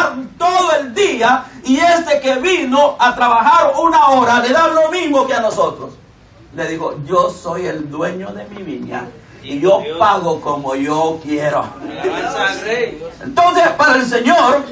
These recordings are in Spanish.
trabajar todo el día y este que vino a trabajar 1 hora le da lo mismo que a nosotros. Le dijo, yo soy el dueño de mi viña y yo pago como yo quiero. Entonces, para el Señor,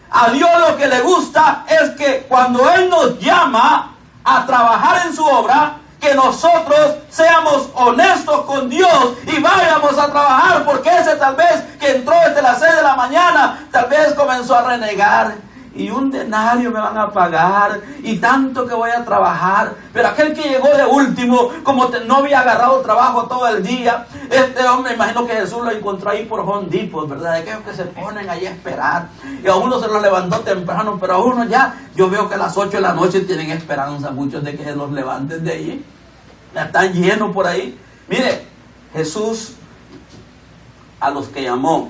a Dios lo que le gusta es que cuando Él nos llama a trabajar en su obra, que nosotros seamos honestos con Dios y vayamos a trabajar, porque ese tal vez que entró desde las 6 de la mañana, tal vez comenzó a renegar, y 1 denario me van a pagar, y tanto que voy a trabajar. Pero aquel que llegó de último, como no había agarrado trabajo todo el día, este hombre, imagino que Jesús lo encontró ahí por Home Depot, ¿verdad? Aquellos que se ponen ahí a esperar, y a uno se lo levantó temprano, pero a uno ya, yo veo que a las 8 de la noche tienen esperanza muchos de que se los levanten de ahí. Ya están llenos por ahí. Mire, Jesús a los que llamó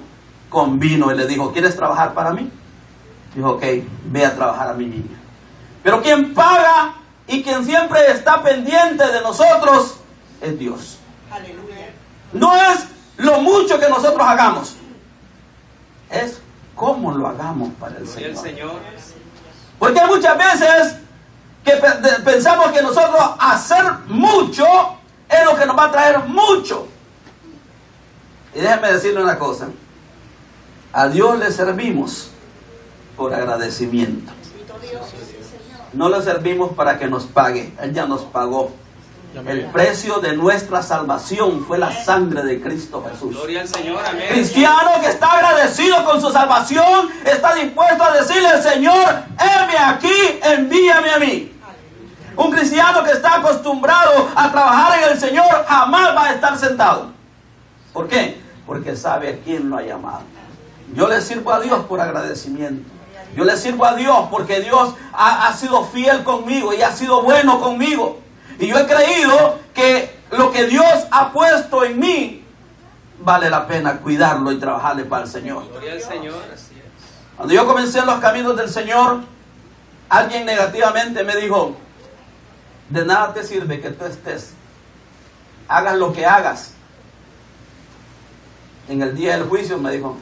convino y le dijo, ¿quieres trabajar para mí? Dijo, ok, ve a trabajar a mi viña. Pero quien paga y quien siempre está pendiente de nosotros es Dios. Aleluya. No es lo mucho que nosotros hagamos, es cómo lo hagamos para el Señor. Porque muchas veces que pensamos que nosotros hacer mucho es lo que nos va a traer mucho. Y déjeme decirle una cosa, a Dios le servimos por agradecimiento. No le servimos para que nos pague, Él ya nos pagó. El precio de nuestra salvación fue la sangre de Cristo Jesús. Gloria al Señor, amén. Cristiano que está agradecido con su salvación, está dispuesto a decirle al Señor, heme aquí, envíame a mí. Un cristiano que está acostumbrado a trabajar en el Señor jamás va a estar sentado. ¿Por qué? Porque sabe a quién lo ha llamado. Yo le sirvo a Dios por agradecimiento. Yo le sirvo a Dios porque Dios ha sido fiel conmigo y ha sido bueno conmigo. Y yo he creído que lo que Dios ha puesto en mí vale la pena cuidarlo y trabajarle para el Señor. Gloria al Señor. Cuando yo comencé en los caminos del Señor, alguien negativamente me dijo, de nada te sirve que tú hagas lo que hagas. En el día del juicio me dijo,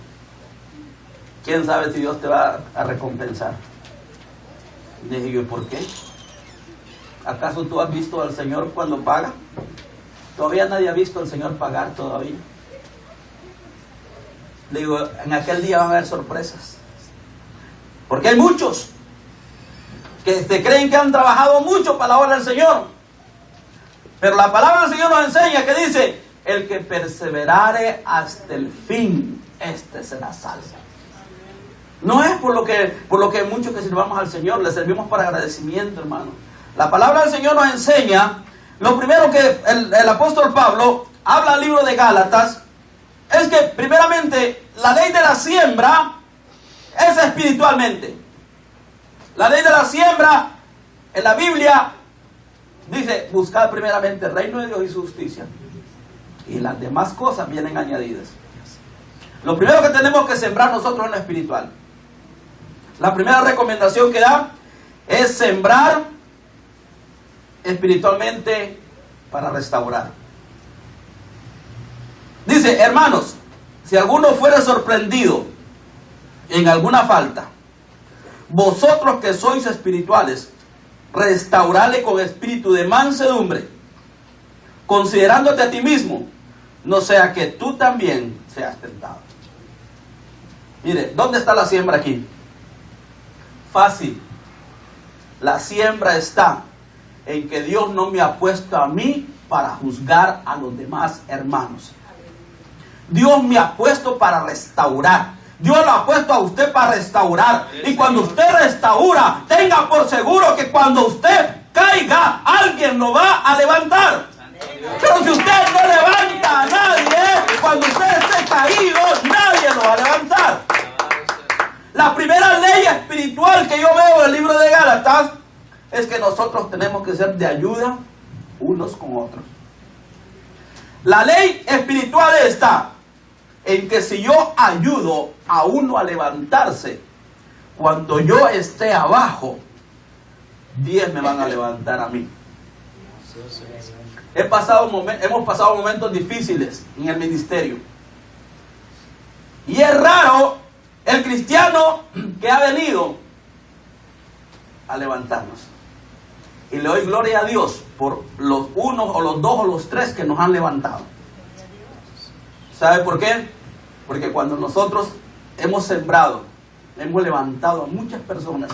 ¿quién sabe si Dios te va a recompensar? Dije yo, ¿por qué? ¿Acaso tú has visto al Señor cuando paga? Todavía nadie ha visto al Señor pagar todavía. Le digo, en aquel día van a haber sorpresas. Porque hay muchos que se creen que han trabajado mucho para la obra del Señor. Pero la palabra del Señor nos enseña que dice, el que perseverare hasta el fin, este será salvo. No es por lo que muchos que sirvamos al Señor, le servimos para agradecimiento, hermano. La palabra del Señor nos enseña, lo primero que el apóstol Pablo habla al libro de Gálatas, es que primeramente la ley de la siembra es espiritualmente. La ley de la siembra en la Biblia dice, buscad primeramente el reino de Dios y su justicia, y las demás cosas vienen añadidas. Lo primero que tenemos que sembrar nosotros es lo espiritual. La primera recomendación que da es sembrar espiritualmente para restaurar. Dice, hermanos, si alguno fuere sorprendido en alguna falta, vosotros que sois espirituales, restaurale con espíritu de mansedumbre, considerándote a ti mismo, no sea que tú también seas tentado. Mire, ¿dónde está la siembra aquí? Fácil. La siembra está en que Dios no me ha puesto a mí para juzgar a los demás hermanos. Dios me ha puesto para restaurar. Dios lo ha puesto a usted para restaurar. Y cuando usted restaura, tenga por seguro que cuando usted caiga, alguien lo va a levantar. Pero si usted no levanta a nadie, cuando usted esté caído, nadie lo va a levantar. La primera ley espiritual que yo veo en el libro de Gálatas es que nosotros tenemos que ser de ayuda unos con otros. La ley espiritual está en que si yo ayudo a uno a levantarse, cuando yo esté abajo, 10 me van a levantar a mí. Hemos pasado momentos difíciles en el ministerio. Y es raro el cristiano que ha venido a levantarnos. Y le doy gloria a Dios por los unos o los dos o los tres que nos han levantado. ¿Sabe por qué? Porque cuando nosotros hemos sembrado, hemos levantado a muchas personas.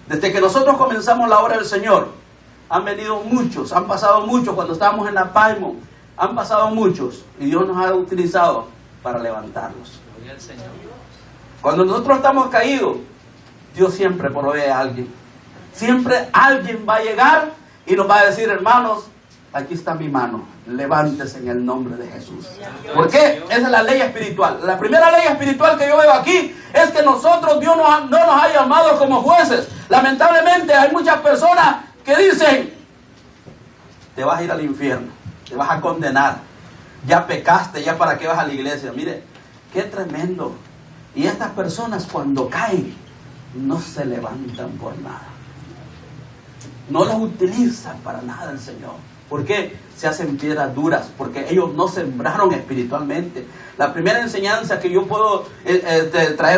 Desde que nosotros comenzamos la obra del Señor, han venido muchos, han pasado muchos. Cuando estábamos en la Paimo, han pasado muchos. Y Dios nos ha utilizado para levantarlos. Cuando nosotros estamos caídos, Dios siempre provee a alguien. Siempre alguien va a llegar y nos va a decir: hermanos, aquí está mi mano, levántese en el nombre de Jesús. ¿Por qué? Esa es la ley espiritual. La primera ley espiritual que yo veo aquí es que nosotros, Dios no nos ha llamado como jueces. Lamentablemente hay muchas personas que dicen: te vas a ir al infierno, te vas a condenar, ya pecaste, ya para qué vas a la iglesia. Mire, qué tremendo. Y estas personas cuando caen no se levantan por nada. No los utilizan para nada el Señor. ¿Por qué? Se hacen piedras duras, porque ellos no sembraron espiritualmente. La primera enseñanza que yo puedo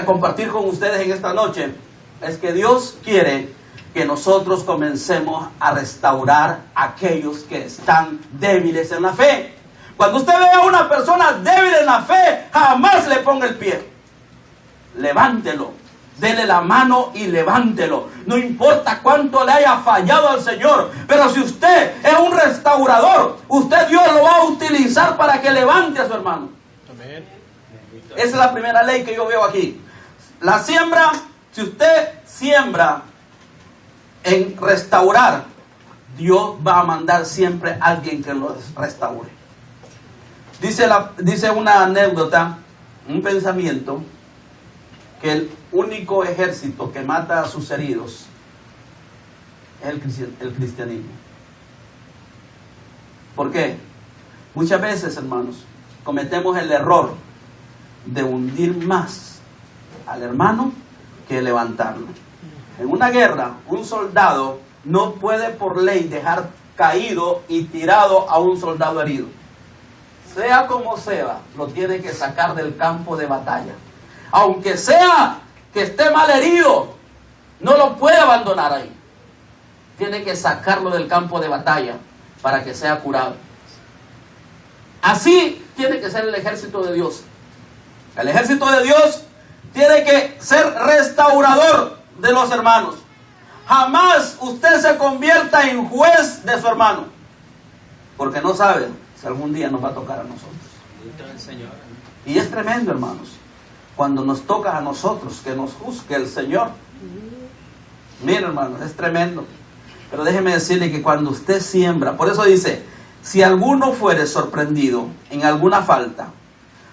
compartir con ustedes en esta noche es que Dios quiere que nosotros comencemos a restaurar a aquellos que están débiles en la fe. Cuando usted ve a una persona débil en la fe, jamás le ponga el pie. Levántelo. Dele la mano y levántelo. No importa cuánto le haya fallado al Señor. Pero si usted es un restaurador, usted, Dios lo va a utilizar para que levante a su hermano. Amén. Esa es la primera ley que yo veo aquí. La siembra, si usted siembra en restaurar, Dios va a mandar siempre a alguien que lo restaure. Dice una anécdota, un pensamiento, que el único ejército que mata a sus heridos es el cristianismo. ¿Por qué? Muchas veces, hermanos, cometemos el error de hundir más al hermano que levantarlo. En una guerra, un soldado no puede por ley dejar caído y tirado a un soldado herido. Sea como sea, lo tiene que sacar del campo de batalla. Aunque sea que esté mal herido, no lo puede abandonar ahí. Tiene que sacarlo del campo de batalla para que sea curado. Así tiene que ser el ejército de Dios. El ejército de Dios tiene que ser restaurador de los hermanos. Jamás usted se convierta en juez de su hermano, porque no sabe si algún día nos va a tocar a nosotros. Y es tremendo, hermanos, cuando nos toca a nosotros que nos juzgue el Señor. Miren, hermanos, es tremendo. Pero déjeme decirle que cuando usted siembra, por eso dice: si alguno fuere sorprendido en alguna falta,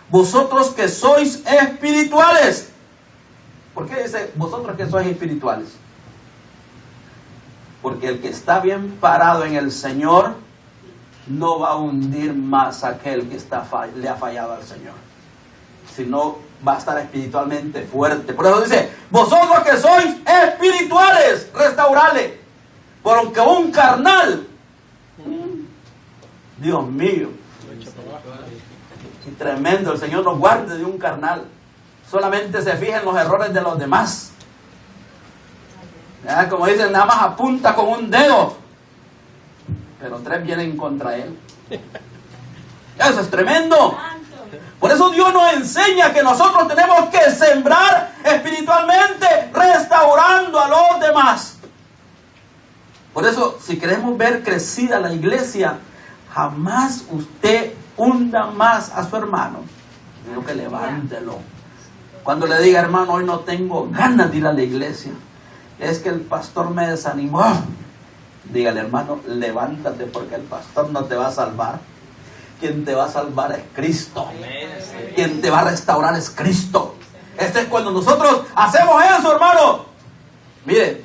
vosotros que sois espirituales. ¿Por qué dice vosotros que sois espirituales? Porque el que está bien parado en el Señor no va a hundir más a aquel que le ha fallado al Señor, sino va a estar espiritualmente fuerte. Por eso dice: vosotros que sois espirituales, restaurale. Porque un carnal, Dios mío, qué tremendo. El Señor nos guarde de un carnal. Solamente se fija en los errores de los demás. Como dicen, nada más apunta con un dedo, pero tres vienen contra él. Eso es tremendo. Por eso Dios nos enseña que nosotros tenemos que sembrar espiritualmente, restaurando a los demás. Por eso, si queremos ver crecida la iglesia, jamás usted hunda más a su hermano, sino que levántelo. Cuando le diga: hermano, hoy no tengo ganas de ir a la iglesia, es que el pastor me desanimó, dígale: hermano, levántate, porque el pastor no te va a salvar. Quien te va a salvar es Cristo. Quien te va a restaurar es Cristo. Este es cuando nosotros hacemos eso, hermano. Mire,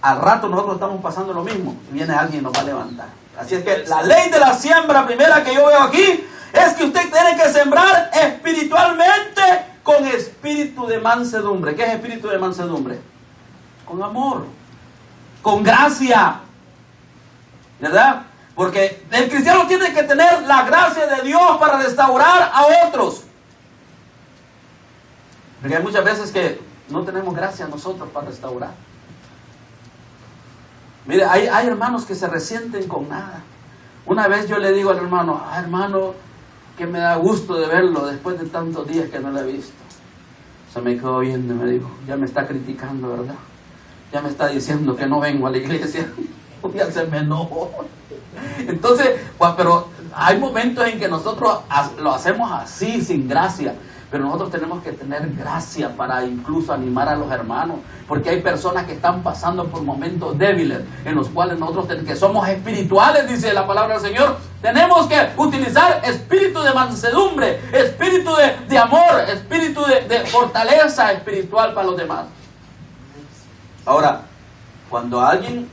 al rato nosotros estamos pasando lo mismo y viene alguien y nos va a levantar. Así es que la ley de la siembra primera que yo veo aquí es que usted tiene que sembrar espiritualmente con espíritu de mansedumbre. ¿Qué es espíritu de mansedumbre? Con amor, con gracia, ¿verdad? Porque el cristiano tiene que tener la gracia de Dios para restaurar a otros. Porque hay muchas veces que no tenemos gracia nosotros para restaurar. Mire, hay hermanos que se resienten con nada. Una vez yo le digo al hermano, hermano, que me da gusto de verlo después de tantos días que no lo he visto. Se me quedó viendo y me dijo, ya me está criticando, ¿verdad? Ya me está diciendo que no vengo a la iglesia. Ya se me enojó. Entonces, pues, pero hay momentos en que nosotros lo hacemos así, sin gracia. Pero nosotros tenemos que tener gracia para incluso animar a los hermanos, porque hay personas que están pasando por momentos débiles, en los cuales nosotros que somos espirituales, dice la palabra del Señor, tenemos que utilizar espíritu de mansedumbre, espíritu de amor, espíritu de fortaleza espiritual para los demás. Ahora, cuando alguien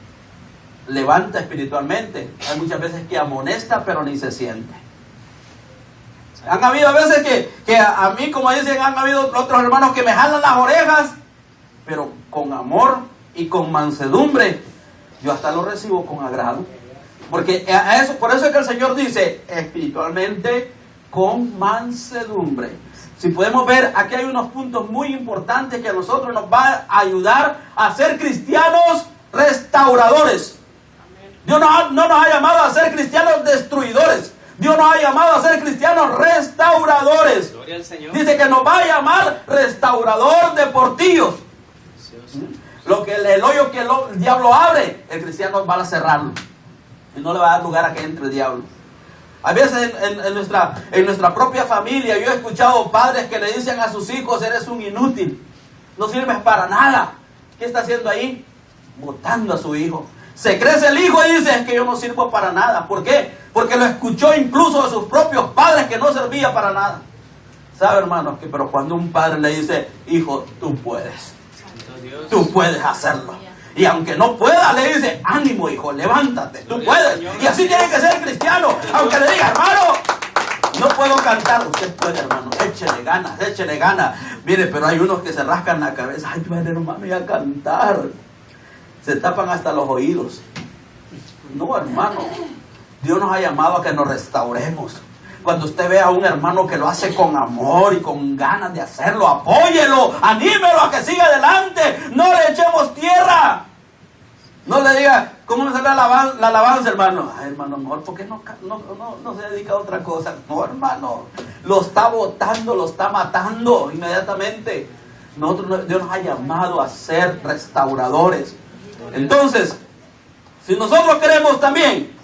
levanta espiritualmente, hay muchas veces que amonesta pero ni se siente. Han habido veces que a mí, como dicen, han habido otros hermanos que me jalan las orejas, pero con amor y con mansedumbre, yo hasta lo recibo con agrado. Porque por eso es que el Señor dice, espiritualmente, con mansedumbre. Si podemos ver, aquí hay unos puntos muy importantes que a nosotros nos va a ayudar a ser cristianos restauradores. Dios no nos ha llamado a ser cristianos destruidores. Dios nos ha llamado a ser cristianos restauradores. Gloria al Señor. Dice que nos va a llamar restaurador de portillos. Lo que el hoyo que el diablo abre, el cristiano va a cerrarlo. Y no le va a dar lugar a que entre el diablo. A veces en nuestra propia familia, yo he escuchado padres que le dicen a sus hijos, eres un inútil. No sirves para nada. ¿Qué está haciendo ahí? Botando a su hijo. Se crece el hijo y dice, es que yo no sirvo para nada. ¿Por qué? Porque lo escuchó incluso de sus propios padres que no servía para nada. ¿Sabe, hermanos? Pero cuando un padre le dice, hijo, tú puedes. Tú puedes hacerlo. Y aunque no pueda, le dice, ánimo, hijo, levántate, tú puedes. Y así tiene que ser el cristiano. Aunque le diga, hermano, no puedo cantar. Usted puede, hermano, échele ganas, échele ganas. Mire, pero hay unos que se rascan la cabeza. Ay, hermano, ya cantar. Se tapan hasta los oídos. No, hermano. Dios nos ha llamado a que nos restauremos. Cuando usted vea a un hermano que lo hace con amor y con ganas de hacerlo, apóyelo, anímelo a que siga adelante. No le echemos tierra. No le diga, ¿cómo me sale la alabanza, hermano? Ay, hermano, mejor, ¿por qué no se dedica a otra cosa? No, hermano, lo está botando, lo está matando inmediatamente. Dios nos ha llamado a ser restauradores. Entonces, si nosotros queremos también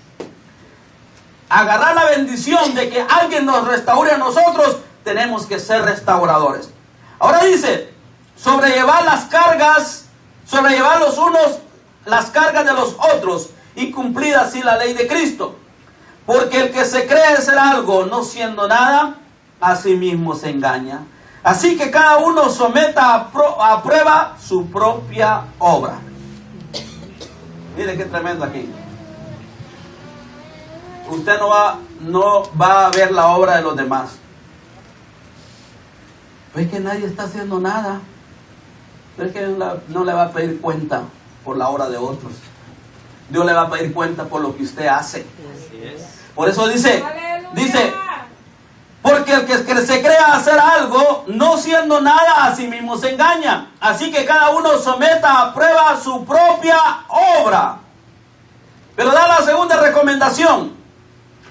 agarrar la bendición de que alguien nos restaure a nosotros, tenemos que ser restauradores. Ahora dice, sobrellevar los unos las cargas de los otros y cumplir así la ley de Cristo. Porque el que se cree ser algo no siendo nada, a sí mismo se engaña. Así que cada uno someta a prueba su propia obra. Mire qué tremendo aquí. Usted no va a ver la obra de los demás. Pues que nadie está haciendo nada. Es que no le va a pedir cuenta por la obra de otros. Dios le va a pedir cuenta por lo que usted hace. Por eso dice, porque el que se crea hacer algo, no siendo nada, a sí mismo se engaña. Así que cada uno someta a prueba su propia obra. Pero da la segunda recomendación.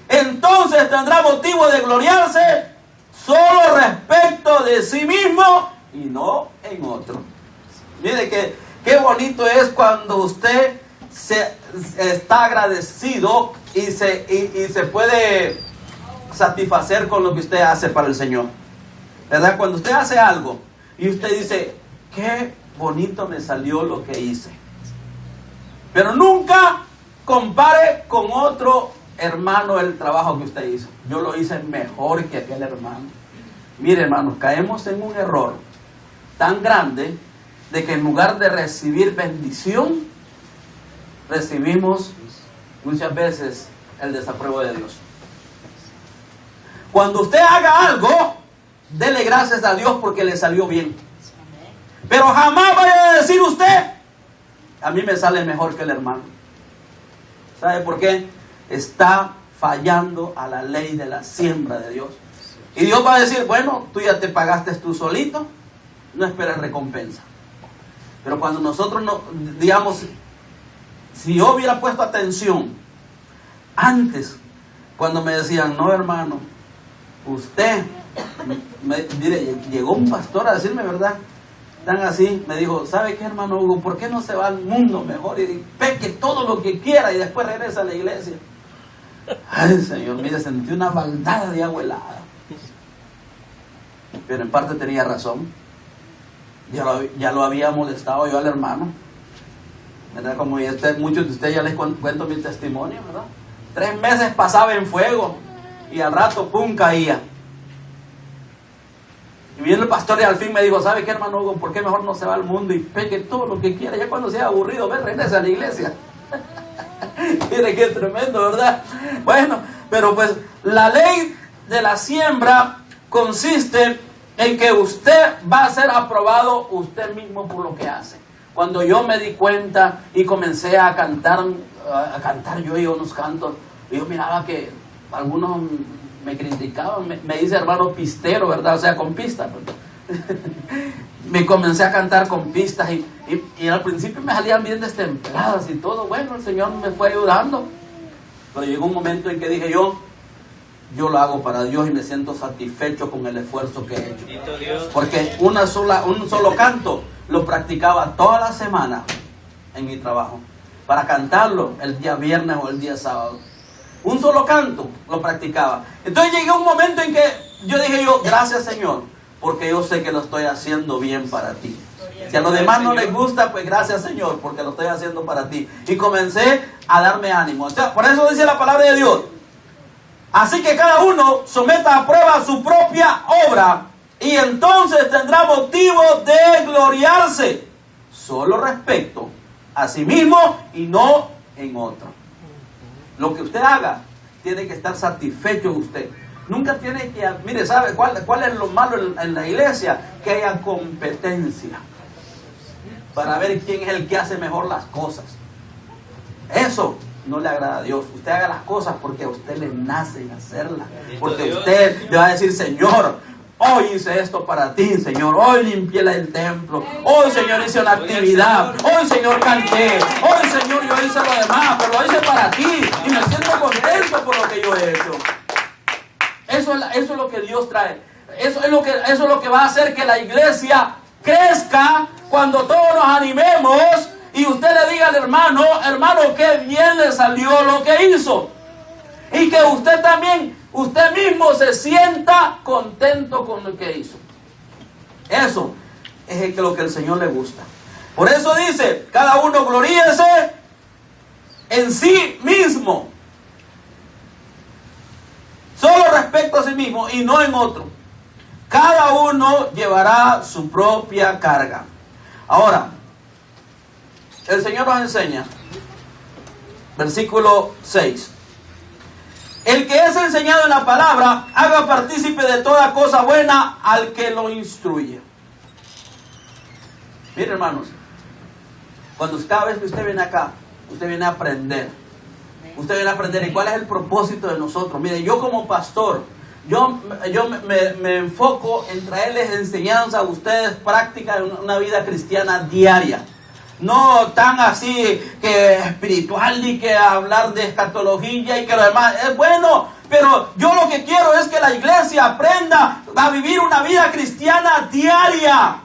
Entonces tendrá motivo de gloriarse solo respecto de sí mismo y no en otro. Mire qué bonito es cuando usted está agradecido y se puede satisfacer con lo que usted hace para el Señor. ¿Verdad? Cuando usted hace algo y usted dice, qué bonito me salió lo que hice. Pero nunca compare con otro hermano el trabajo que usted hizo. Yo lo hice mejor que aquel hermano. Mire, hermanos, caemos en un error tan grande de que en lugar de recibir bendición, recibimos muchas veces el desapruebo de Dios. Cuando usted haga algo, dele gracias a Dios porque le salió bien. Pero jamás vaya a decir usted, a mí me sale mejor que el hermano. ¿Sabe por qué? Está fallando a la ley de la siembra de Dios. Y Dios va a decir, bueno, tú ya te pagaste tú solito. no esperes recompensa. Pero cuando nosotros, no, digamos, si yo hubiera puesto atención antes, cuando me decían, no hermano, usted, mire, llegó un pastor a decirme, ¿verdad? Tan así, me dijo, ¿sabe qué, hermano Hugo? ¿Por qué no se va al mundo mejor y peque todo lo que quiera y después regresa a la iglesia? Ay, Señor, mire, sentí una baldada de agua helada. Pero en parte tenía razón. Ya lo había molestado yo al hermano, ¿verdad? Como muchos de ustedes ya les cuento mi testimonio, ¿verdad? 3 meses pasaba en fuego y al rato, ¡pum!, caía. Y viene el pastor y al fin me dijo, ¿sabe qué, hermano Hugo? ¿Por qué mejor no se va al mundo y peque todo lo que quiera? Ya cuando sea aburrido, regresa a la iglesia. Mire qué tremendo, ¿verdad? Bueno, pero pues la ley de la siembra consiste en que usted va a ser aprobado usted mismo por lo que hace. Cuando yo me di cuenta y comencé a cantar yo unos cantos, yo miraba que algunos me criticaban, me dice hermano pistero, ¿verdad? O sea, con pistas. Me comencé a cantar con pistas y al principio me salían bien destempladas y todo. Bueno, el Señor me fue ayudando. Pero llegó un momento en que dije yo lo hago para Dios y me siento satisfecho con el esfuerzo que he hecho. Porque un solo canto lo practicaba toda la semana en mi trabajo. Para cantarlo el día viernes o el día sábado. Un solo canto lo practicaba. Entonces llegué a un momento en que yo dije gracias Señor, porque yo sé que lo estoy haciendo bien para ti. Si a los demás no les gusta, pues gracias Señor, porque lo estoy haciendo para ti. Y comencé a darme ánimo. O sea, por eso dice la palabra de Dios. Así que cada uno someta a prueba su propia obra y entonces tendrá motivo de gloriarse solo respecto a sí mismo y no en otro. Lo que usted haga tiene que estar satisfecho en usted. Nunca tiene que... Mire, ¿sabe cuál es lo malo en la iglesia? Que haya competencia para ver quién es el que hace mejor las cosas. Eso no le agrada a Dios. Usted haga las cosas porque a usted le nace hacerlas. Porque usted le va a decir, Señor, hoy hice esto para ti, Señor. Hoy limpié el templo. Hoy, Señor, hice una actividad. Hoy, Señor, canté. Hoy, Señor, yo hice lo demás, pero lo hice para ti. Y me siento contento por lo que yo he hecho. Eso es lo que Dios trae. Eso es lo que va a hacer que la iglesia crezca cuando todos nos animemos y usted le diga al hermano, qué bien le salió lo que hizo. Y que usted también, usted mismo se sienta contento con lo que hizo. Eso es lo que el Señor le gusta. Por eso dice, cada uno gloríese en sí mismo. Solo respecto a sí mismo y no en otro. Cada uno llevará su propia carga. Ahora, el Señor nos enseña, versículo 6. El que es enseñado en la palabra, haga partícipe de toda cosa buena al que lo instruye. Miren, hermanos, cada vez que usted viene acá, usted viene a aprender. Usted viene a aprender. ¿Y cuál es el propósito de nosotros? Mire, yo como pastor, yo me enfoco en traerles enseñanza a ustedes, práctica de una vida cristiana diaria. No tan así que espiritual ni que hablar de escatología y que lo demás es bueno, pero yo lo que quiero es que la iglesia aprenda a vivir una vida cristiana diaria.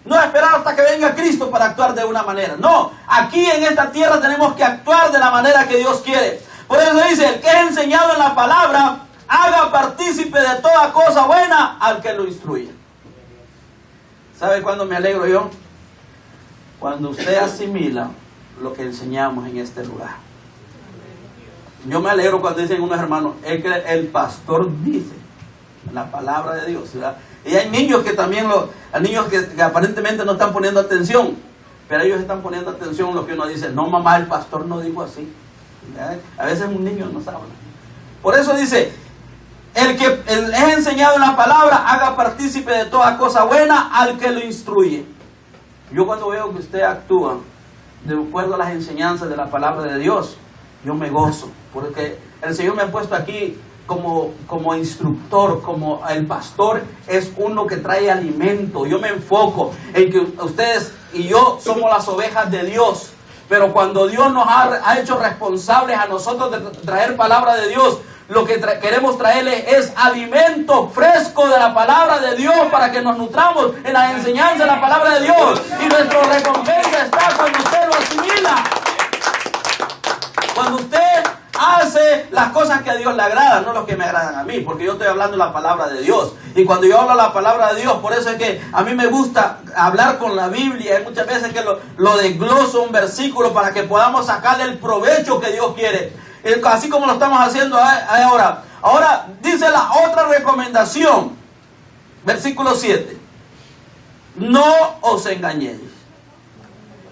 No esperar hasta que venga Cristo para actuar de una manera. No, aquí en esta tierra tenemos que actuar de la manera que Dios quiere. Por eso dice, el que es enseñado en la palabra, haga partícipe de toda cosa buena al que lo instruye. ¿Sabe cuándo me alegro yo? Cuando usted asimila lo que enseñamos en este lugar. Yo me alegro cuando dicen unos hermanos, es que el pastor dice la palabra de Dios, ¿verdad? Y hay niños que también, hay niños que aparentemente no están poniendo atención, pero ellos están poniendo atención a lo que uno dice. No, mamá, el pastor no dijo así. ¿Verdad? A veces un niño no sabe. Por eso dice, el que es enseñado en la palabra, haga partícipe de toda cosa buena al que lo instruye. Yo cuando veo que usted actúa de acuerdo a las enseñanzas de la palabra de Dios, yo me gozo, porque el Señor me ha puesto aquí como instructor, como el pastor, es uno que trae alimento. Yo me enfoco en que ustedes y yo somos las ovejas de Dios. Pero cuando Dios nos ha hecho responsables a nosotros de traer palabra de Dios, lo que queremos traerle es alimento fresco de la palabra de Dios para que nos nutramos en la enseñanza de la palabra de Dios. Y nuestra recompensa está cuando usted lo asimila. Cuando usted hace las cosas que a Dios le agradan, no los que me agradan a mí, porque yo estoy hablando la palabra de Dios. Y cuando yo hablo la palabra de Dios, por eso es que a mí me gusta hablar con la Biblia. Hay muchas veces que lo desgloso un versículo para que podamos sacarle el provecho que Dios quiere. Así como lo estamos haciendo ahora. Ahora dice la otra recomendación, versículo 7. No os engañéis.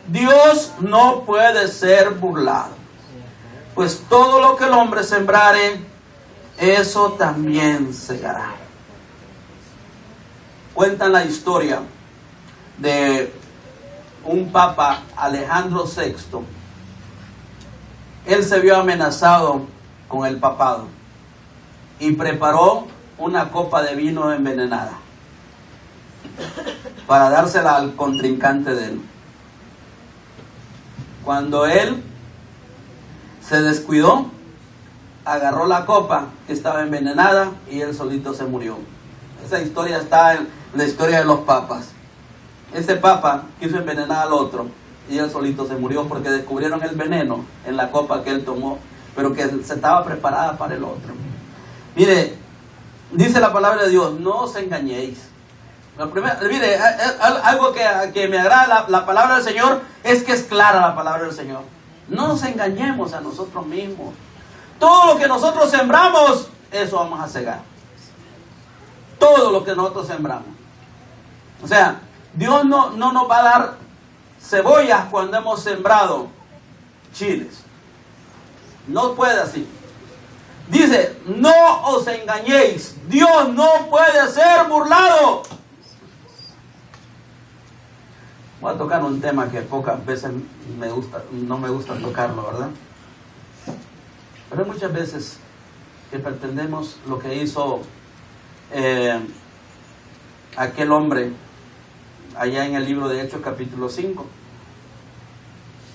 Dios no puede ser burlado. Pues todo lo que el hombre sembrare, eso también segará. Cuentan la historia de un papa, Alejandro VI. Él se vio amenazado con el papado y preparó una copa de vino envenenada para dársela al contrincante de él. Cuando él se descuidó, agarró la copa que estaba envenenada y él solito se murió. Esa historia está en la historia de los papas. Ese papa quiso envenenar al otro y él solito se murió porque descubrieron el veneno en la copa que él tomó, pero que se estaba preparada para el otro. Mire, dice la palabra de Dios, no os engañéis. Mire, algo que me agrada la palabra del Señor es que es clara la palabra del Señor. No nos engañemos a nosotros mismos. Todo lo que nosotros sembramos, eso vamos a cegar. Todo lo que nosotros sembramos. O sea, Dios no nos va a dar cebollas cuando hemos sembrado chiles. No puede así. Dice, no os engañéis. Dios no puede ser burlado. Voy a tocar un tema que pocas veces no me gusta tocarlo, ¿verdad? Pero hay muchas veces que pretendemos lo que hizo aquel hombre allá en el libro de Hechos capítulo 5,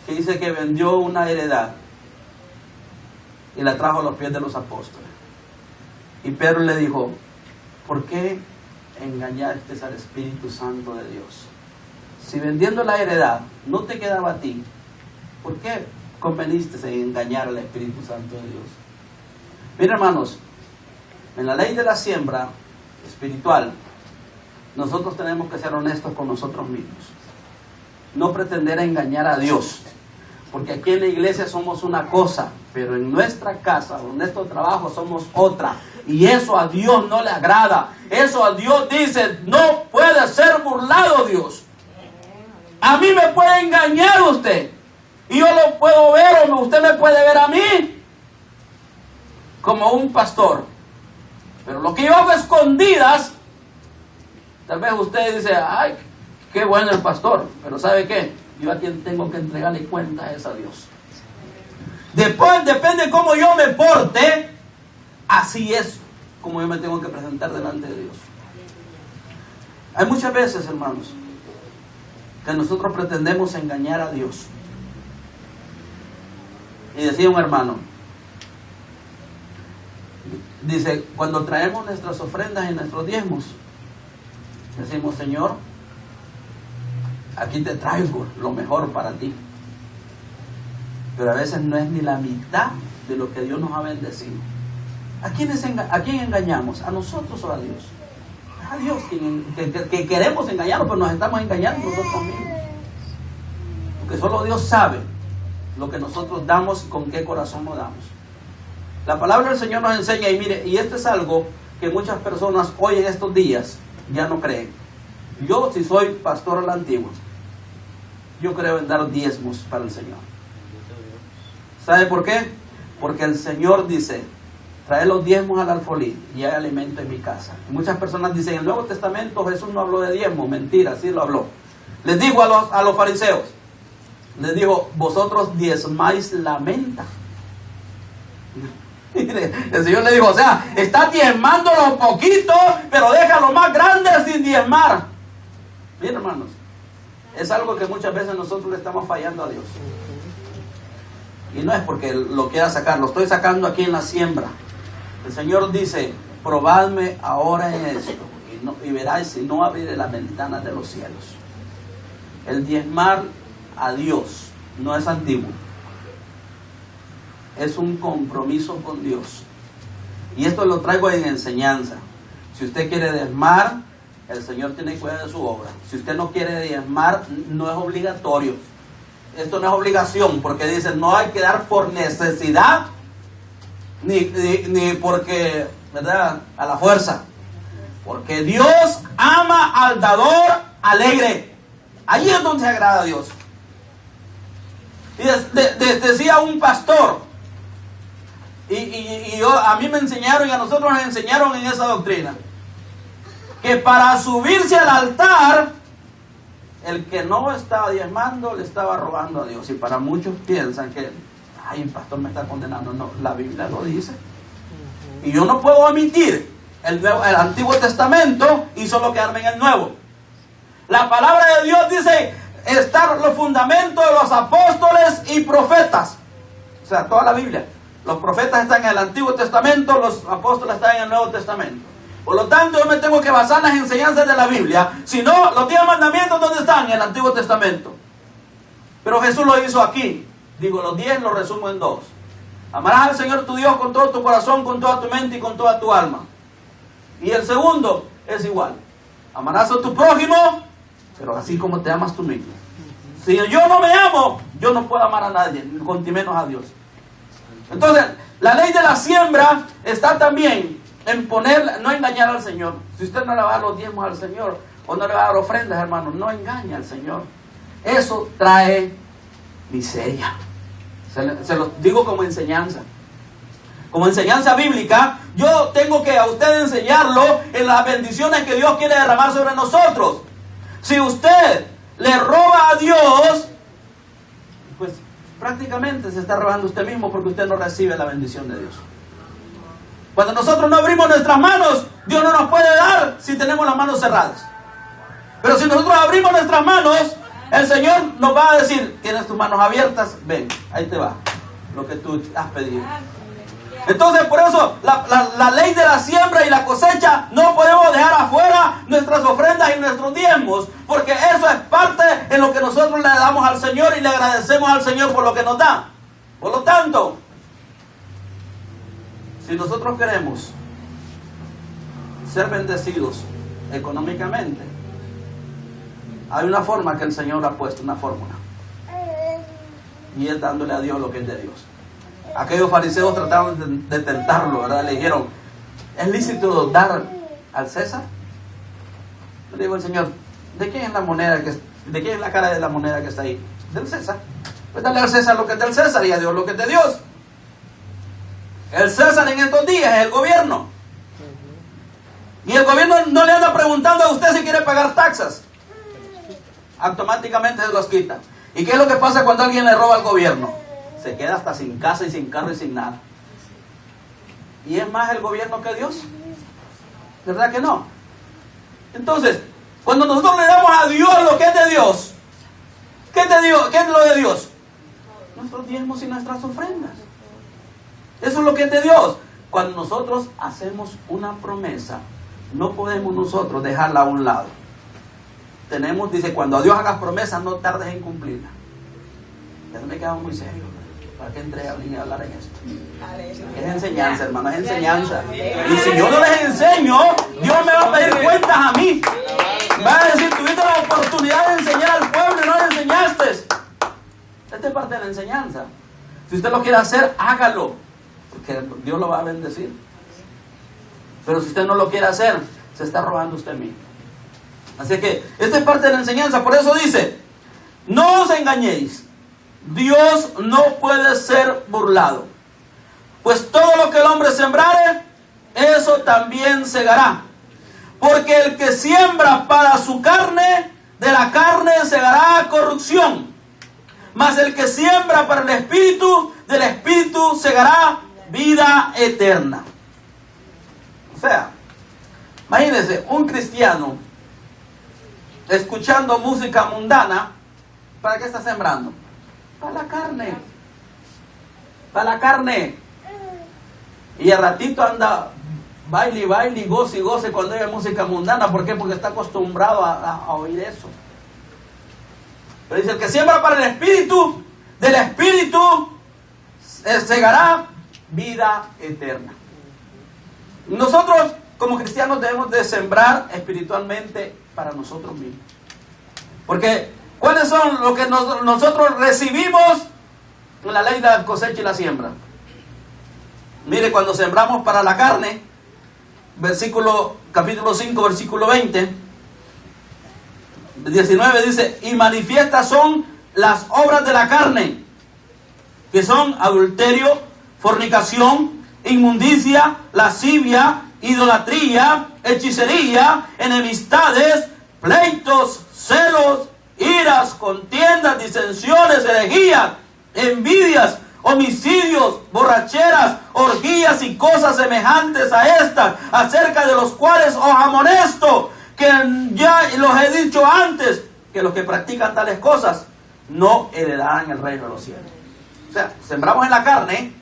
que dice que vendió una heredad y la trajo a los pies de los apóstoles. Y Pedro le dijo, ¿por qué engañaste al Espíritu Santo de Dios? Si vendiendo la heredad no te quedaba a ti, ¿por qué conveniste en engañar al Espíritu Santo de Dios? Miren, hermanos, en la ley de la siembra espiritual, nosotros tenemos que ser honestos con nosotros mismos. No pretender engañar a Dios. Porque aquí en la iglesia somos una cosa, pero en nuestra casa o en nuestro trabajo somos otra. Y eso a Dios no le agrada. Eso a Dios dice, no puede ser burlado Dios. A mí me puede engañar usted. Y yo lo puedo ver o usted me puede ver a mí como un pastor. Pero lo que yo hago a escondidas, tal vez usted dice, ay, qué bueno el pastor. Pero ¿sabe qué? Yo a quien tengo que entregarle cuenta es a Dios. Después depende cómo yo me porte, así es como yo me tengo que presentar delante de Dios. Hay muchas veces, hermanos, que nosotros pretendemos engañar a Dios. Y decía un hermano, dice, cuando traemos nuestras ofrendas y nuestros diezmos, decimos, Señor, aquí te traigo lo mejor para ti. Pero a veces no es ni la mitad de lo que Dios nos ha bendecido. ¿A quién engañamos? ¿A nosotros o a Dios? A Dios que queremos engañarnos, pero nos estamos engañando nosotros mismos. Porque solo Dios sabe lo que nosotros damos y con qué corazón nos damos. La palabra del Señor nos enseña, y mire, y esto es algo que muchas personas hoy en estos días ya no creen. Yo, si soy pastor a la antigua, yo creo en dar diezmos para el Señor. ¿Sabe por qué? Porque el Señor dice, trae los diezmos al alfolí y hay alimento en mi casa. Y muchas personas dicen, en el Nuevo Testamento Jesús no habló de diezmos. Mentira, sí lo habló. Les dijo a los fariseos, les dijo, vosotros diezmáis la menta. El Señor le dijo, o sea, estás diezmando lo poquito, pero deja lo más grande sin diezmar. Bien, hermanos, es algo que muchas veces nosotros le estamos fallando a Dios. Y no es porque lo quiera sacar, lo estoy sacando aquí en la siembra. El Señor dice, probadme ahora en esto, y veráis si no abriré las ventanas de los cielos. El diezmar a Dios no es antiguo. Es un compromiso con Dios. Y esto lo traigo en enseñanza. Si usted quiere diezmar, el Señor tiene cuidado de su obra. Si usted no quiere diezmar, no es obligatorio. Esto no es obligación, porque dicen, no hay que dar por necesidad, ni porque, ¿verdad?, a la fuerza. Porque Dios ama al dador alegre. Allí es donde se agrada a Dios. Y decía un pastor, y a mí me enseñaron, y a nosotros nos enseñaron en esa doctrina, que para subirse al altar, el que no estaba diezmando le estaba robando a Dios. Y para muchos piensan que, ay, el pastor me está condenando. No, la Biblia lo dice. Y yo no puedo omitir el Antiguo Testamento y solo quedarme en el Nuevo. La palabra de Dios dice, están los fundamentos de los apóstoles y profetas. O sea, toda la Biblia. Los profetas están en el Antiguo Testamento, los apóstoles están en el Nuevo Testamento. Por lo tanto, yo me tengo que basar en las enseñanzas de la Biblia. Si no, los 10 mandamientos, ¿dónde están? En el Antiguo Testamento. Pero Jesús lo hizo aquí. Digo, los 10 los resumo en 2. Amarás al Señor tu Dios con todo tu corazón, con toda tu mente y con toda tu alma. Y el segundo es igual. Amarás a tu prójimo, pero así como te amas tú mismo. Si yo no me amo, yo no puedo amar a nadie, ni menos a Dios. Entonces, la ley de la siembra está también en poner, no engañar al Señor. Si usted no le va a dar los diezmos al Señor, o no le va a dar ofrendas, hermano, no engaña al Señor. Eso trae miseria. Se lo digo como enseñanza. Como enseñanza bíblica, yo tengo que a usted enseñarlo en las bendiciones que Dios quiere derramar sobre nosotros. Si usted le roba a Dios, pues prácticamente se está robando usted mismo, porque usted no recibe la bendición de Dios. Cuando nosotros no abrimos nuestras manos, Dios no nos puede dar si tenemos las manos cerradas. Pero si nosotros abrimos nuestras manos, el Señor nos va a decir, tienes tus manos abiertas, ven, ahí te va, lo que tú has pedido. Entonces, por eso, la ley de la siembra y la cosecha, no podemos dejar afuera nuestras ofrendas y nuestros diezmos, porque eso es parte en lo que nosotros le damos al Señor y le agradecemos al Señor por lo que nos da. Por lo tanto, si nosotros queremos ser bendecidos económicamente, hay una forma que el Señor ha puesto, una fórmula, y es dándole a Dios lo que es de Dios. Aquellos fariseos trataron de tentarlo, ¿verdad? Le dijeron, ¿es lícito dar al César? Le dijo el Señor, ¿de quién es la moneda de quién es la cara de la moneda que está ahí? Del César. Pues dale al César lo que es del César y a Dios lo que es de Dios. El César en estos días es el gobierno. Y el gobierno no le anda preguntando a usted si quiere pagar taxas. Automáticamente se los quita. ¿Y qué es lo que pasa cuando alguien le roba al gobierno? Se queda hasta sin casa y sin carro y sin nada. ¿Y es más el gobierno que Dios? ¿Verdad que no? Entonces, cuando nosotros le damos a Dios lo que es de Dios, ¿qué es lo de Dios? Nuestros diezmos y nuestras ofrendas. Eso es lo que es de Dios. Cuando nosotros hacemos una promesa, no podemos nosotros dejarla a un lado. Dice, cuando a Dios hagas promesas, no tardes en cumplirla. Ya me he quedado muy serio. ¿Para qué entré a venir a hablar en esto? Es enseñanza, hermano, es enseñanza. Y si yo no les enseño, Dios me va a pedir cuentas a mí. Va a decir, tuviste la oportunidad de enseñar al pueblo y no le enseñaste. Esta es parte de la enseñanza. Si usted lo quiere hacer, hágalo, porque Dios lo va a bendecir. Pero si usted no lo quiere hacer, se está robando usted mismo. Así que esta es parte de la enseñanza. Por eso dice, no os engañéis, Dios no puede ser burlado, pues todo lo que el hombre sembrare, eso también segará. Porque el que siembra para su carne, de la carne segará corrupción. Mas el que siembra para el Espíritu, del Espíritu segará vida eterna. O sea, imagínense, un cristiano escuchando música mundana, ¿para qué está sembrando? Para la carne. Para la carne. Y al ratito anda baile y goce cuando oye música mundana. ¿Por qué? Porque está acostumbrado a oír eso. Pero dice, el que siembra para el Espíritu, del Espíritu segará vida eterna. Nosotros como cristianos debemos de sembrar espiritualmente para nosotros mismos. Porque ¿cuáles son lo que nosotros recibimos en la ley de la cosecha y la siembra? Mire, cuando sembramos para la carne, capítulo 5, versículo 19 dice, y manifiestas son las obras de la carne, que son adulterio, fornicación, inmundicia, lascivia, idolatría, hechicería, enemistades, pleitos, celos, iras, contiendas, disensiones, herejías, envidias, homicidios, borracheras, orgías y cosas semejantes a estas, acerca de los cuales os amonesto, que ya los he dicho antes, que los que practican tales cosas no heredarán el reino de los cielos. O sea, sembramos en la carne.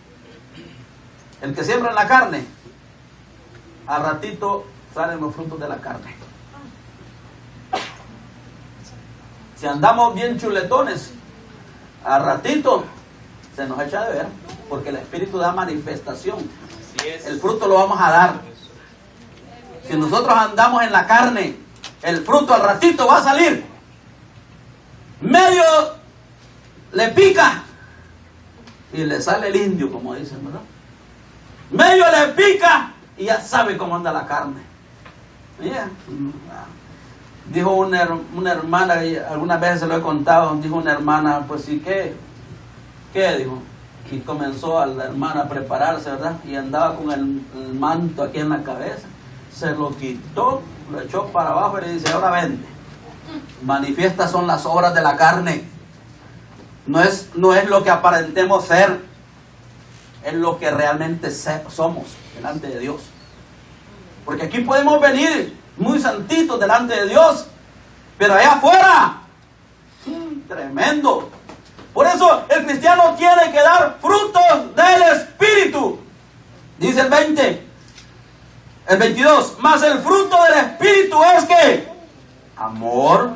El que siembra en la carne, al ratito salen los frutos de la carne. Si andamos bien chuletones, al ratito se nos echa de ver, porque el Espíritu da manifestación. El fruto lo vamos a dar. Si nosotros andamos en la carne, el fruto al ratito va a salir. Medio le pica y le sale el indio, como dicen, ¿verdad? Medio le pica y ya sabe cómo anda la carne. Yeah. Dijo una hermana, y algunas veces se lo he contado, dijo una hermana, pues sí, ¿qué? Dijo. Y comenzó a la hermana a prepararse, ¿verdad? Y andaba con el manto aquí en la cabeza. Se lo quitó, lo echó para abajo y le dice, ahora vente. Manifiestas son las obras de la carne. No es lo que aparentemos ser, es lo que realmente somos delante de Dios. Porque aquí podemos venir muy santitos delante de Dios, pero allá afuera, tremendo. Por eso el cristiano tiene que dar frutos del Espíritu. Dice el 22, mas el fruto del Espíritu es que amor,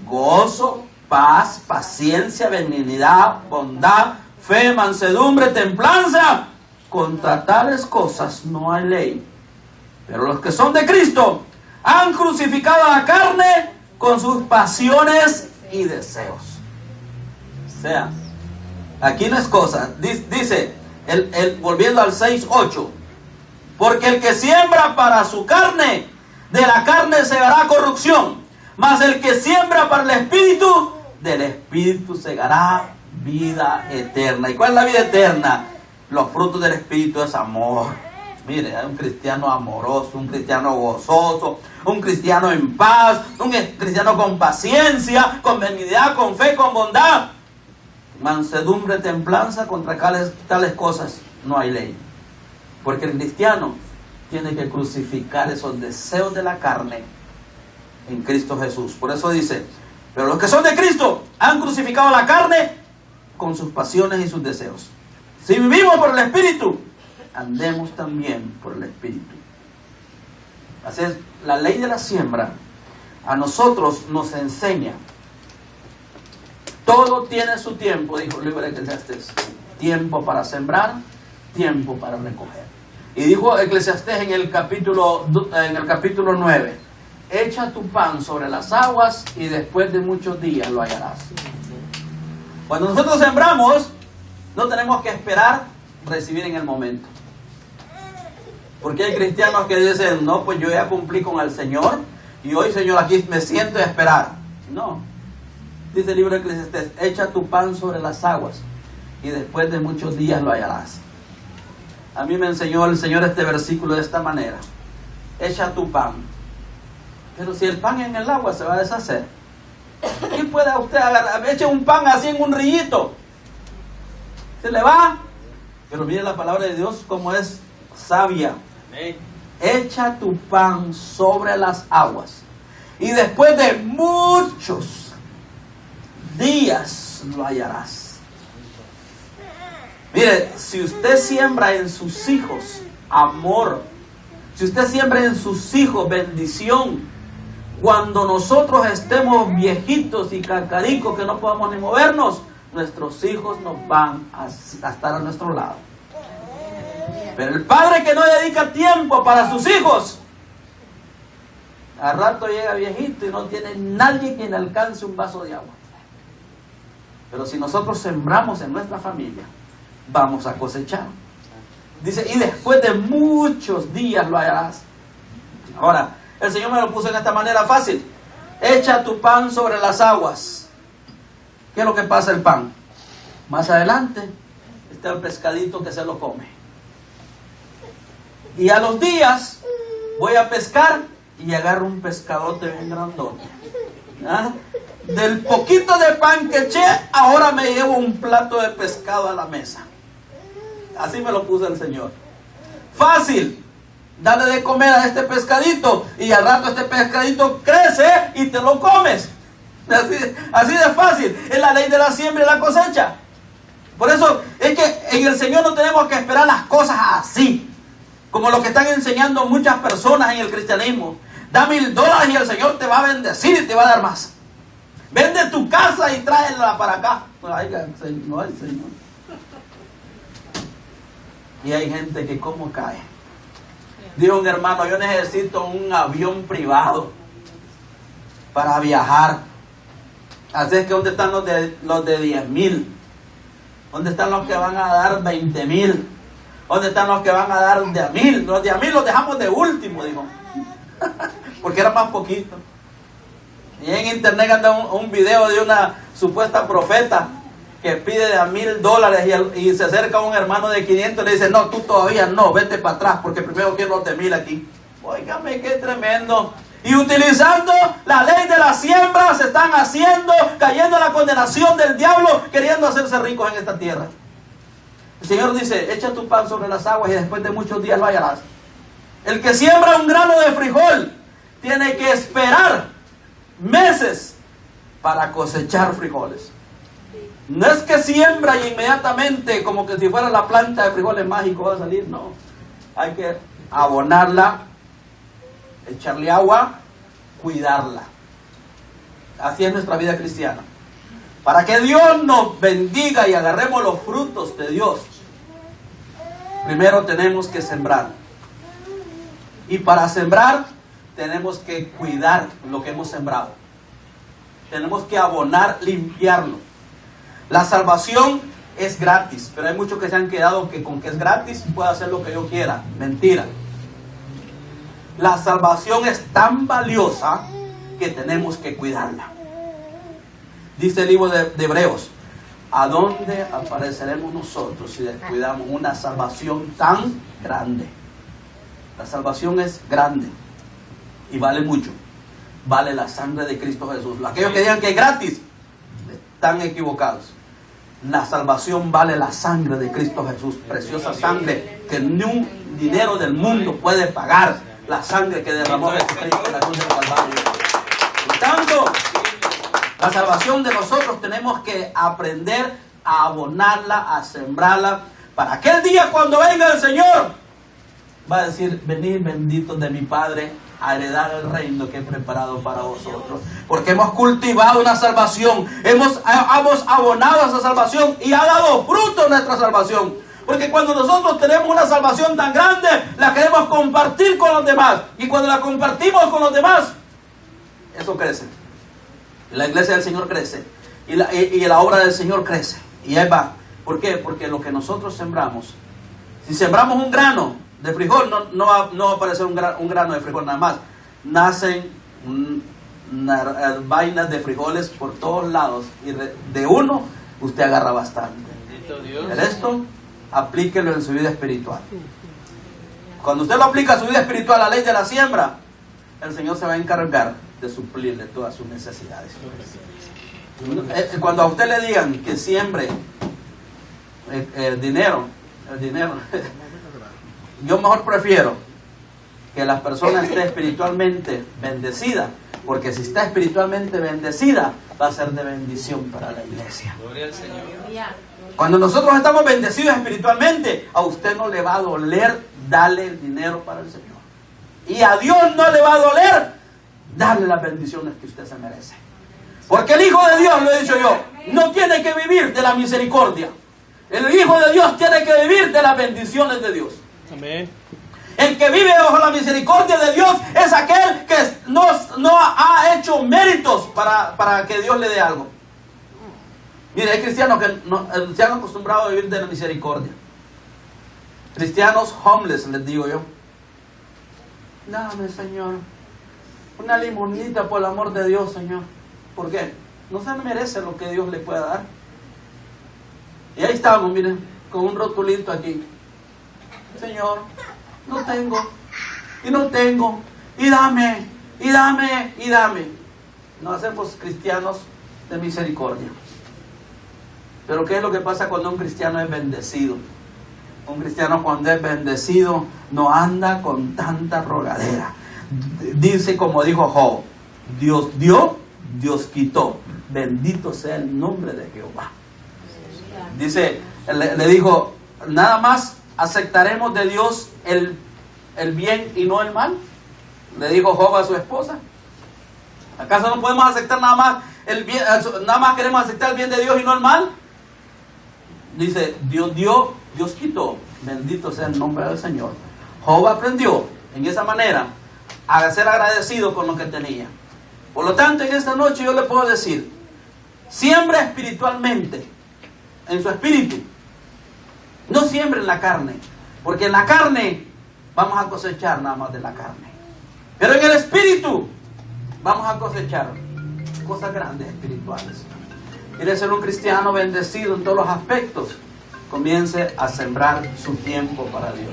gozo, paz, paciencia, benignidad, bondad, fe, mansedumbre, templanza. Contra tales cosas no hay ley. Pero los que son de Cristo han crucificado a la carne con sus pasiones y deseos. O sea, aquí no es cosa. Dice, volviendo al 6:8, porque el que siembra para su carne, de la carne segará corrupción, mas el que siembra para el Espíritu, del Espíritu segará vida eterna. ¿Y cuál es la vida eterna? Los frutos del Espíritu es amor. Mire, hay un cristiano amoroso, un cristiano gozoso, un cristiano en paz, un cristiano con paciencia, con benignidad, con fe, con bondad. Mansedumbre, templanza, contra tales cosas no hay ley. Porque el cristiano tiene que crucificar esos deseos de la carne en Cristo Jesús. Por eso dice, pero los que son de Cristo han crucificado la carne con sus pasiones y sus deseos. Si vivimos por el Espíritu, andemos también por el Espíritu. Así es, la ley de la siembra a nosotros nos enseña. Todo tiene su tiempo, dijo el libro de Eclesiastés. Tiempo para sembrar, tiempo para recoger. Y dijo Eclesiastés en el capítulo 9, echa tu pan sobre las aguas y después de muchos días lo hallarás. Cuando nosotros sembramos, no tenemos que esperar recibir en el momento. Porque hay cristianos que dicen, no, pues yo ya cumplí con el Señor y hoy, Señor, aquí me siento a esperar. No. Dice el libro de Eclesiastés, echa tu pan sobre las aguas y después de muchos días lo hallarás. A mí me enseñó el Señor este versículo de esta manera. Echa tu pan. Pero si el pan en el agua se va a deshacer, ¿qué puede usted agarrar? Eche un pan así en un rillito. Se le va. Pero mire la palabra de Dios como es sabia. Echa tu pan sobre las aguas, y después de muchos días lo hallarás. Mire, si usted siembra en sus hijos amor, si usted siembra en sus hijos bendición, cuando nosotros estemos viejitos y cacaricos que no podamos ni movernos, nuestros hijos nos van a estar a nuestro lado. Pero el padre que no dedica tiempo para sus hijos, al rato llega viejito y no tiene nadie que le alcance un vaso de agua. Pero si nosotros sembramos en nuestra familia, vamos a cosechar. Dice, y después de muchos días lo hallarás. Ahora, el Señor me lo puso en esta manera fácil. Echa tu pan sobre las aguas. ¿Qué es lo que pasa el pan? Más adelante está el pescadito que se lo come. Y a los días voy a pescar y agarro un pescadote bien grandote. ¿Ah? Del poquito de pan que eché, ahora me llevo un plato de pescado a la mesa. Así me lo puso el Señor. Fácil. Dale de comer a este pescadito y al rato este pescadito crece y te lo comes. Así de fácil. Es la ley de la siembra y la cosecha. Por eso es que en el Señor no tenemos que esperar las cosas así, como lo que están enseñando muchas personas en el cristianismo. Da $1000 y el Señor te va a bendecir y te va a dar más. Vende tu casa y tráela para acá. Ay, Señor. Y hay gente que como cae. Dijo un hermano, yo necesito un avión privado para viajar. Así es que ¿dónde están los de 10,000? ¿Dónde están los que van a dar 20,000? ¿Dónde están los que van a dar de a 1,000? Los de a 1,000 los dejamos de último, dijo. Porque era más poquito. Y en internet anda un video de una supuesta profeta que pide de a $1,000 y se acerca a un hermano de 500 y le dice, no, tú todavía no, vete para atrás porque primero quiero los de 1,000 aquí. Óigame, qué tremendo. Y utilizando la ley de la siembra se están haciendo, cayendo en la condenación del diablo, queriendo hacerse ricos en esta tierra. El Señor dice, echa tu pan sobre las aguas y después de muchos días lo hallarás. El que siembra un grano de frijol tiene que esperar meses para cosechar frijoles. No es que siembra y inmediatamente, como que si fuera la planta de frijoles mágico va a salir, no. Hay que abonarla, echarle agua, cuidarla. Así es nuestra vida cristiana. Para que Dios nos bendiga y agarremos los frutos de Dios, primero tenemos que sembrar. Y para sembrar, tenemos que cuidar lo que hemos sembrado. Tenemos que abonar, limpiarlo. La salvación es gratis, pero hay muchos que se han quedado que con que es gratis puedo hacer lo que yo quiera. Mentira. La salvación es tan valiosa que tenemos que cuidarla. Dice el libro de Hebreos, ¿a dónde apareceremos nosotros si descuidamos una salvación tan grande? La salvación es grande y vale mucho. Vale la sangre de Cristo Jesús. Aquellos que digan que es gratis están equivocados. La salvación vale la sangre de Cristo Jesús, preciosa sangre que ni un dinero del mundo puede pagar. La sangre que derramó Jesucristo en la cruz del Calvario. Por tanto, la salvación de nosotros tenemos que aprender a abonarla, a sembrarla, para aquel día cuando venga el Señor, va a decir, venid benditos de mi Padre, a heredar el reino que he preparado para vosotros. Porque hemos cultivado una salvación, hemos abonado esa salvación y ha dado fruto nuestra salvación. Porque cuando nosotros tenemos una salvación tan grande, la queremos compartir con los demás. Y cuando la compartimos con los demás, eso crece. La iglesia del Señor crece. Y la obra del Señor crece. Y ahí va. ¿Por qué? Porque lo que nosotros sembramos, si sembramos un grano de frijol, no va a aparecer un grano de frijol nada más. Nacen vainas de frijoles por todos lados. Y de uno, usted agarra bastante. El resto, aplíquelo en su vida espiritual. Cuando usted lo aplica a su vida espiritual, la ley de la siembra, el Señor se va a encargar de suplirle todas sus necesidades. Cuando a usted le digan que siembre dinero, el dinero. Yo mejor prefiero que la persona esté espiritualmente bendecida, porque si está espiritualmente bendecida, va a ser de bendición para la iglesia. Gloria al Señor. Cuando nosotros estamos bendecidos espiritualmente, a usted no le va a doler darle el dinero para el Señor. Y a Dios no le va a doler darle las bendiciones que usted se merece. Porque el Hijo de Dios, lo he dicho yo, no tiene que vivir de la misericordia. El Hijo de Dios tiene que vivir de las bendiciones de Dios. Amén. El que vive bajo la misericordia de Dios es aquel que no ha hecho méritos para que Dios le dé algo. Mire, hay cristianos que se han acostumbrado a vivir de la misericordia. Cristianos homeless, les digo yo. Dame, Señor, una limonita por el amor de Dios, Señor. ¿Por qué? No se merece lo que Dios le pueda dar. Y ahí estamos, miren, con un rotulito aquí. Señor, no tengo, y no tengo, y dame, y dame, y dame. No hacemos cristianos de misericordia. Pero ¿qué es lo que pasa cuando un cristiano es bendecido? Un cristiano cuando es bendecido no anda con tanta rogadera. Dice como dijo Job, Dios dio, Dios quitó. Bendito sea el nombre de Jehová. Dice, le dijo, nada más aceptaremos de Dios el bien y no el mal. Le dijo Job a su esposa. ¿Acaso no podemos aceptar nada más el bien, nada más queremos aceptar el bien de Dios y no el mal? Dice, Dios dio, Dios quitó. Bendito sea el nombre del Señor. Job aprendió en esa manera a ser agradecido con lo que tenía. Por lo tanto, en esta noche yo le puedo decir, siembra espiritualmente, en su espíritu. No siembre en la carne, porque en la carne vamos a cosechar nada más de la carne. Pero en el espíritu vamos a cosechar cosas grandes espirituales. Quiere ser un cristiano bendecido en todos los aspectos. Comience a sembrar su tiempo para Dios.